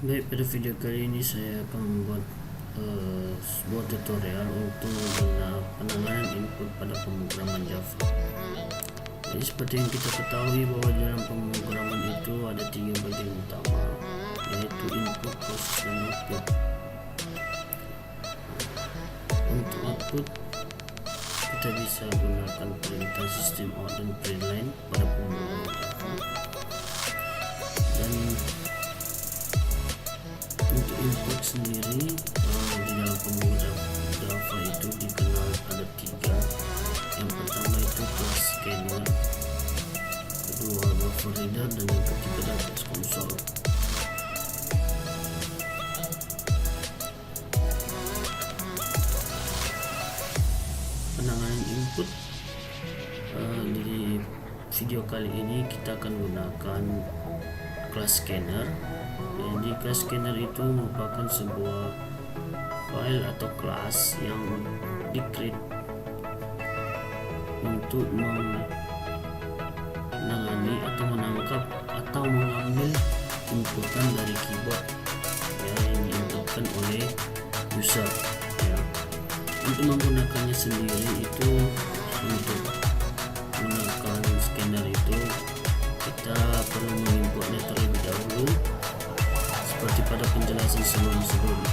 Baik, pada video kali ini saya akan membuat sebuah tutorial untuk penanganan input pada pemrograman Java. Jadi seperti yang kita ketahui bahwa dalam pemrograman itu ada 3 bagian utama, yaitu input, proses, dan output. Untuk output kita bisa gunakan perintah system out dan println pada pemrograman Java. Dan untuk input sendiri di dalam pemrograman Java itu dikenal ada 3. Yang pertama itu class scanner, kedua buffer reader, dan yang ketiga data console. Penanganan input di video kali ini kita akan gunakan class scanner. Jadi class scanner itu merupakan sebuah file atau kelas yang di-create untuk menangani atau menangkap atau mengambil inputan dari keyboard yang diinputkan oleh user ya. Untuk menggunakannya sendiri itu, untuk menggunakan scanner itu kita perlu menginputnya terlebih dahulu seperti pada penjelasan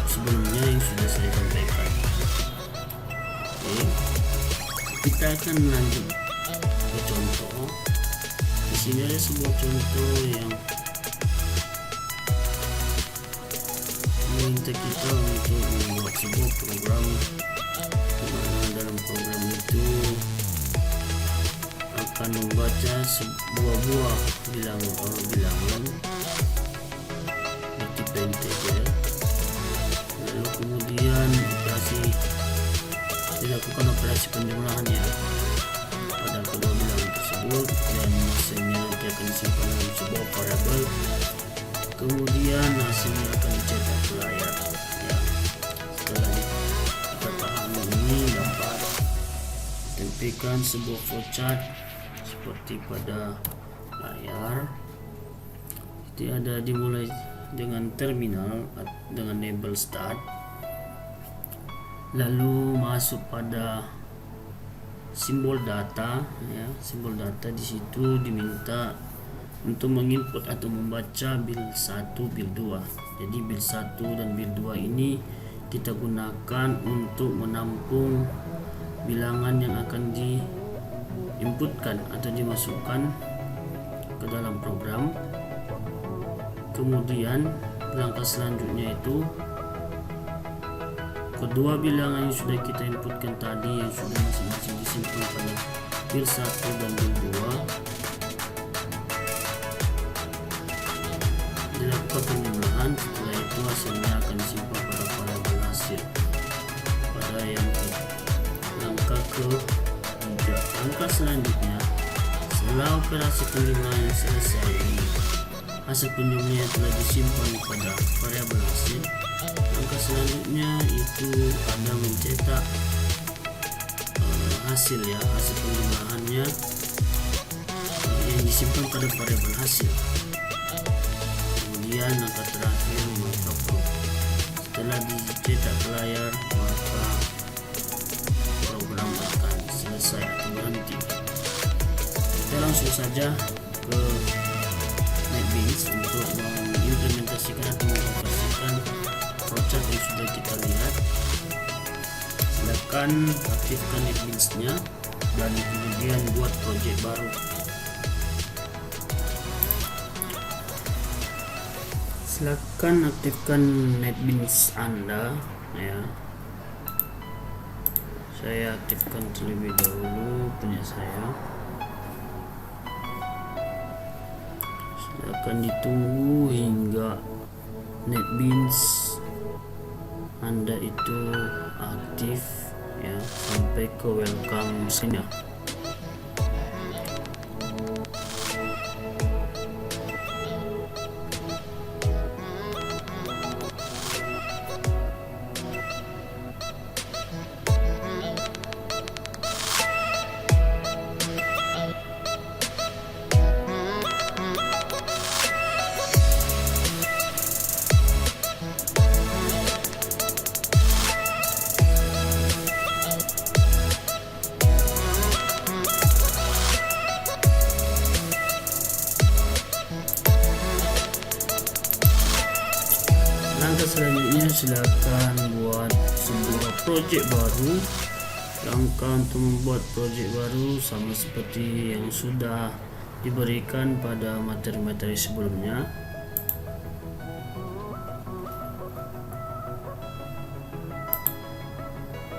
sebelumnya yang sudah saya sampaikan. Oke, kita akan lanjut ke contoh. Di sini ada sebuah contoh yang meminta kita untuk membuat sebuah program di mana dalam program itu akan membaca sebuah buah bilangan bertipe integer, lalu kemudian dilakukan operasi penjumlahannya pada kedua bilangan tersebut, dan hasilnya nanti akan disimpan dalam sebuah variabel, kemudian hasilnya akan dicetak ke layar ya. Setelah kita pahami ini, dapat ditampilkan sebuah flowchart seperti pada layar. Jadi ada dimulai dengan terminal dengan label start, lalu masuk pada simbol data ya. Simbol data di situ diminta untuk menginput atau membaca build 1, build 2. Jadi build 1 dan build 2 ini kita gunakan untuk menampung bilangan yang akan diinputkan atau dimasukkan ke dalam program. Kemudian langkah selanjutnya itu kedua bilangan yang sudah kita inputkan tadi, yang sudah masing-masing disimpan pada build 1 dan build 2, dilakukan penjumlahan. Setelah itu hasilnya akan disimpan pada variabel hasil pada yang langkah ke-3. Langkah selanjutnya, setelah operasi penjumlahan selesai, hasil penjumlahan telah disimpan pada variabel hasil. Langkah selanjutnya itu ada mencetak hasil ya, hasil penjumlahannya yang disimpan pada variabel hasil. Kemudian langkah terakhir maka setelah dicetak ke layar, maka program akan selesai atau berhenti. Kita langsung saja ke NetBeans untuk mengimplementasikan atau mengoperasikan flowchart yang sudah kita lihat. Silakan aktifkan NetBeans-nya dan kemudian buat project baru. Silakan aktifkan NetBeans Anda ya. Saya aktifkan terlebih dahulu punya saya. Silakan ditunggu hingga NetBeans Anda itu aktif ya, sampai ke welcome screen ya. Langkah selanjutnya silakan buat sebuah project baru. Langkah untuk membuat project baru sama seperti yang sudah diberikan pada materi-materi sebelumnya.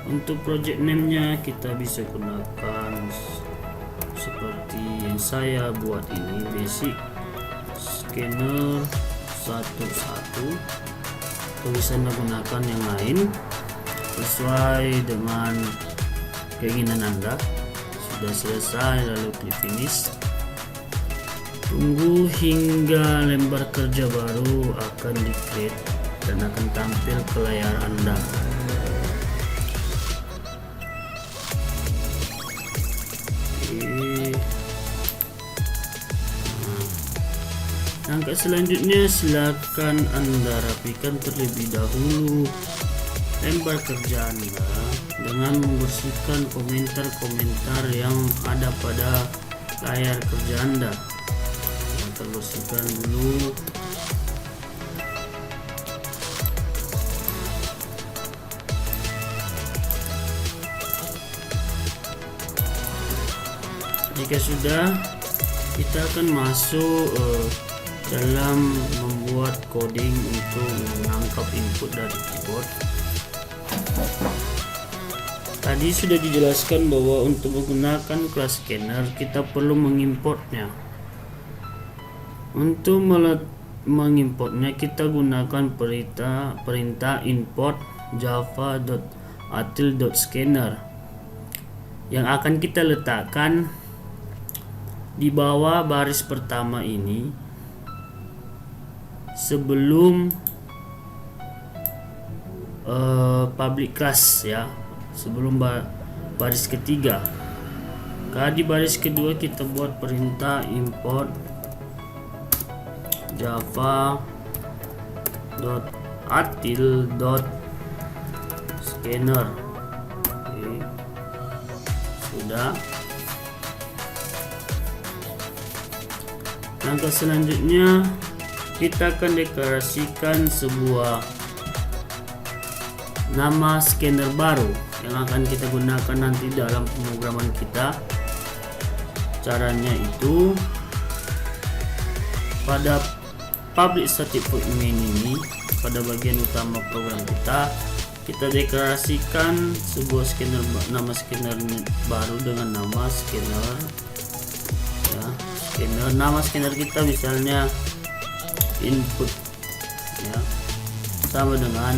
Untuk project name-nya kita bisa gunakan seperti yang saya buat ini, basic scanner 11. Bisa menggunakan yang lain sesuai dengan keinginan Anda. Sudah selesai, lalu klik finish. Tunggu hingga lembar kerja baru akan di-create dan akan tampil ke layar Anda. Langkah selanjutnya silakan Anda rapikan terlebih dahulu lembar kerja Anda dengan membersihkan komentar-komentar yang ada pada layar kerja Anda. Kita bersihkan dulu. Jika sudah, kita akan masuk dalam membuat coding untuk menangkap input dari keyboard. Tadi sudah dijelaskan bahwa untuk menggunakan kelas scanner kita perlu mengimportnya. Untuk mengimportnya kita gunakan perintah import java.util.scanner yang akan kita letakkan di bawah baris pertama ini sebelum public class, ya, sebelum baris ketiga. Di baris kedua kita buat perintah import java.util.scanner. Sudah. Langkah selanjutnya kita akan deklarasikan sebuah nama scanner baru yang akan kita gunakan nanti dalam pemrograman kita. Caranya itu pada public static void main ini, pada bagian utama program kita deklarasikan sebuah scanner, nama scanner baru dengan nama scanner, ya, scanner. Nama scanner kita misalnya input, ya, sama dengan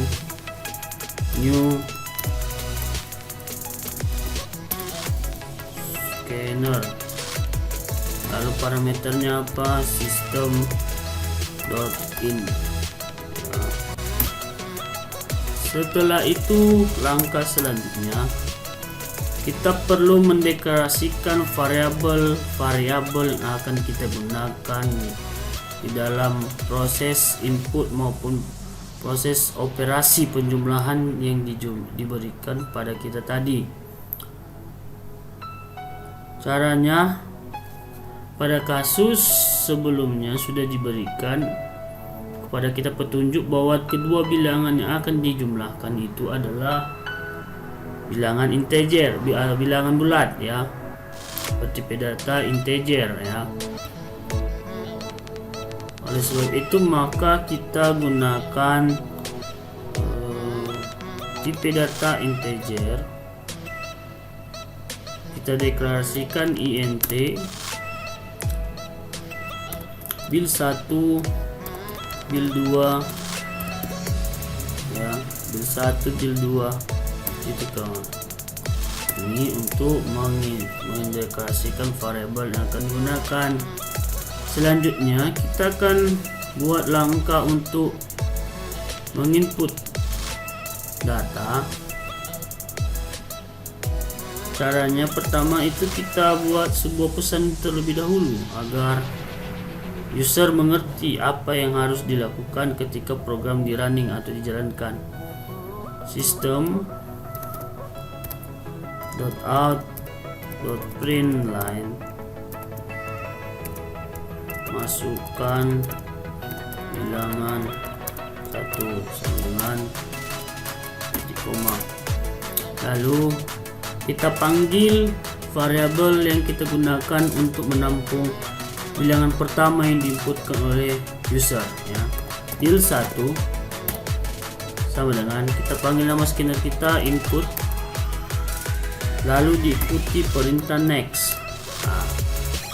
new scanner. Lalu parameternya apa? system.in. Setelah itu langkah selanjutnya kita perlu mendeklarasikan variabel yang akan kita gunakan di dalam proses input maupun proses operasi penjumlahan yang diberikan pada kita tadi. Caranya, pada kasus sebelumnya sudah diberikan kepada kita petunjuk bahwa kedua bilangan yang akan dijumlahkan itu adalah bilangan integer, bilangan bulat, ya, seperti data integer, ya. Oleh sebab itu maka kita gunakan tipe data integer. Kita deklarasikan int build 1 build 2, ya, build 1 build 2 itu ini untuk mendeklarasikan variabel yang akan digunakan. Selanjutnya kita akan buat langkah untuk menginput data. Caranya pertama itu kita buat sebuah pesan terlebih dahulu agar user mengerti apa yang harus dilakukan ketika program di running atau dijalankan. System.out.println, masukkan bilangan 1 sama dengan titik koma. Lalu kita panggil variabel yang kita gunakan untuk menampung bilangan pertama yang diinputkan oleh user, ya. Bil1 sama dengan kita panggil nama scanner kita input, lalu diikuti perintah next. Nah,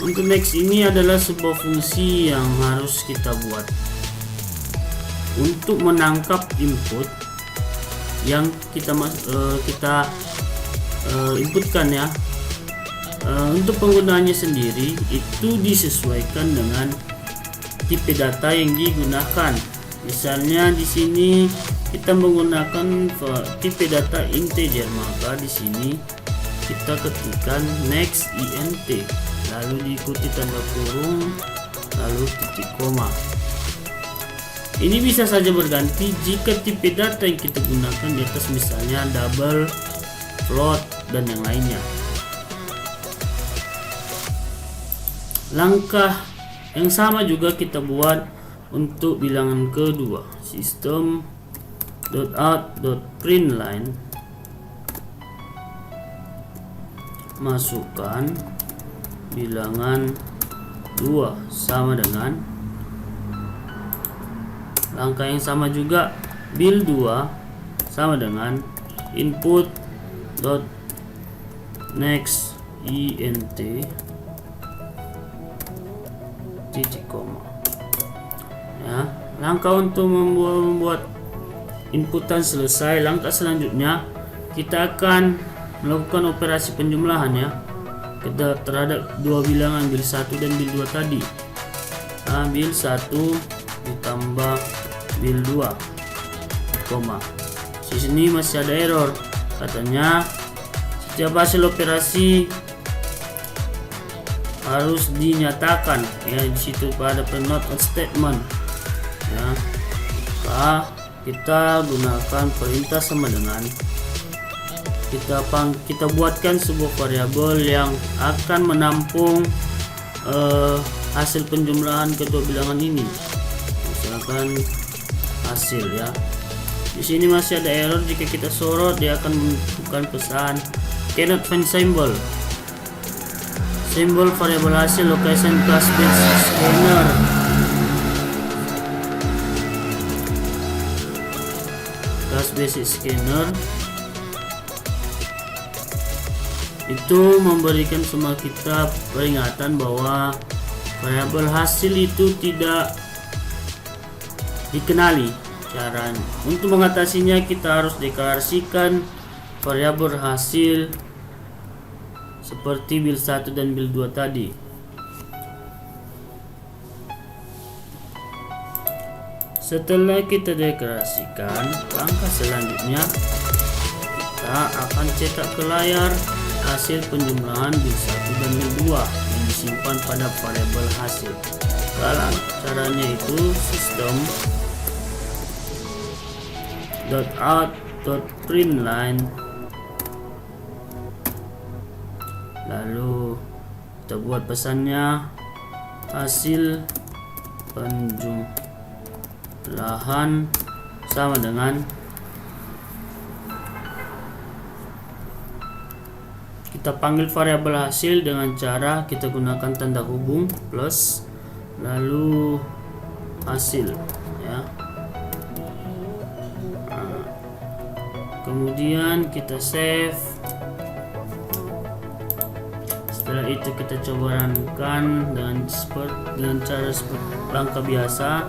untuk next ini adalah sebuah fungsi yang harus kita buat untuk menangkap input yang kita inputkan, ya. Untuk penggunaannya sendiri itu disesuaikan dengan tipe data yang digunakan. Misalnya di sini kita menggunakan tipe data integer, maka di sini kita ketikkan next int, lalu diikuti tanda kurung, lalu titik koma. Ini bisa saja berganti jika tipe data yang kita gunakan di atas misalnya double, float, dan yang lainnya. Langkah yang sama juga kita buat untuk bilangan kedua. System.out.println, masukkan bilangan 2 sama dengan, langkah yang sama juga bil 2 sama dengan input dot next int titik koma, ya. Langkah untuk membuat inputan selesai. Langkah selanjutnya kita akan melakukan operasi penjumlahan, ya, kita terhadap dua bilangan bil1 dan bil2 tadi. Nah, bil1 ditambah bil2, koma. Di sini masih ada error, katanya setiap hasil operasi harus dinyatakan, ya. Di situ pada not on statement, ya. Maka kita gunakan perintah sama dengan kita buatkan sebuah variabel yang akan menampung hasil penjumlahan kedua bilangan ini. Misalkan hasil, ya. Di sini masih ada error. Jika kita sorot, dia akan menunjukkan pesan cannot find symbol. Simbol variabel hasil location class basic scanner. Class basic scanner itu memberikan semua kita peringatan bahwa variabel hasil itu tidak dikenali caranya. Untuk mengatasinya kita harus deklarasikan variabel hasil seperti bil1 dan bil2 tadi. Setelah kita deklarasikan, langkah selanjutnya kita akan cetak ke layar hasil penjumlahan bil1 dan bil2 yang disimpan pada variabel hasil. Kalau caranya itu system.out.println, lalu kita buat pesannya hasil penjumlahan sama dengan, kita panggil variabel hasil dengan cara kita gunakan tanda hubung plus lalu hasil, ya. Kemudian kita save. Setelah itu kita coba runkan dengan cara seperti langkah biasa.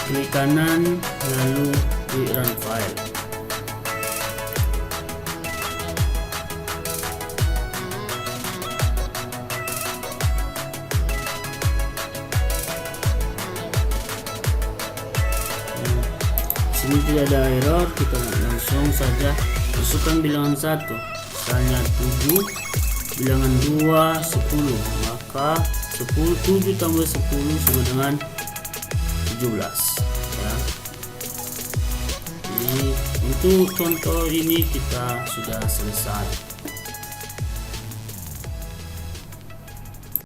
Klik kanan lalu klik run file. Sini tidak ada error, kita langsung saja masukkan bilangan 1, misalnya 7, bilangan 2 10, maka 7 tambah 10 sama dengan 17, ya. Jadi untuk contoh ini kita sudah selesai.